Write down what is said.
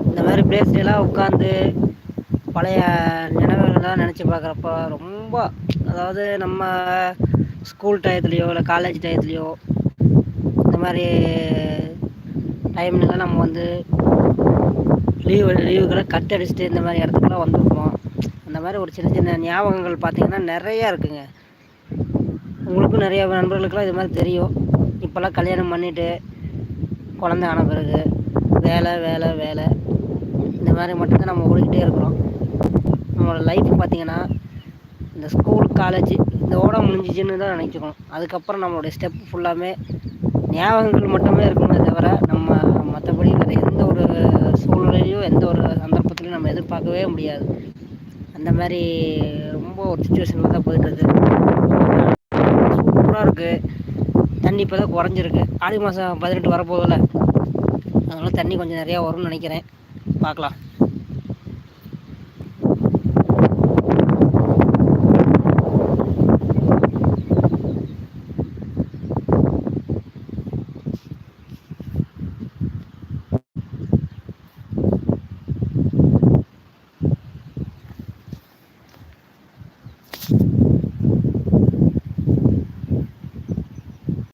இந்த மாதிரி பிளேஸ்லாம் உட்காந்து பழைய நினைவுகள்லாம் நினச்சி பார்க்குறப்ப ரொம்ப, அதாவது நம்ம ஸ்கூல் டயத்துலேயோ இல்லை காலேஜ் டயத்துலேயோ இந்த மாதிரி டைம்லலாம் நம்ம வந்து லீவுகளை கட் அடிச்சுட்டு இந்த மாதிரி இடத்துக்குலாம் வந்துருப்போம். அந்த மாதிரி ஒரு சின்ன சின்ன ஞாபகங்கள் பார்த்திங்கன்னா நிறையா இருக்குங்க. உங்களுக்கும் நிறைய நண்பர்களுக்கெல்லாம் இது மாதிரி தெரியும். இப்போல்லாம் கல்யாணம் பண்ணிவிட்டு குழந்த ஆன பிறகு வேலை வேலை வேலை இந்த மாதிரி மட்டும்தான் நம்ம ஓடிக்கிட்டே இருக்கிறோம். நம்மளோட லைஃப் பார்த்திங்கன்னா இந்த ஸ்கூல் காலேஜ் இதோட முடிஞ்சிச்சின்னு தான் நினச்சிக்கணும். அதுக்கப்புறம் நம்மளுடைய ஸ்டெப் ஃபுல்லாமே ஞாபகங்கள் மட்டுமே இருக்குமே தவிர நம்ம மற்றபடி வேறு எந்த ஒரு சூழ்நிலையும் எந்த ஒரு சந்தர்ப்பத்திலையும் நம்ம எதிர்பார்க்கவே முடியாது. அந்த மாதிரி ரொம்ப ஒரு சுச்சுவேஷனில் தான் போயிட்டுருக்கு. சூப்பராக இருக்குது. தண்ணி இப்போ தான் குறைஞ்சிருக்கு. ஆடி மாதம் 18 வரப்போதில்ல, அதனால் தண்ணி கொஞ்சம் நிறையா வரும்னு நினைக்கிறேன். பார்க்கலாம்.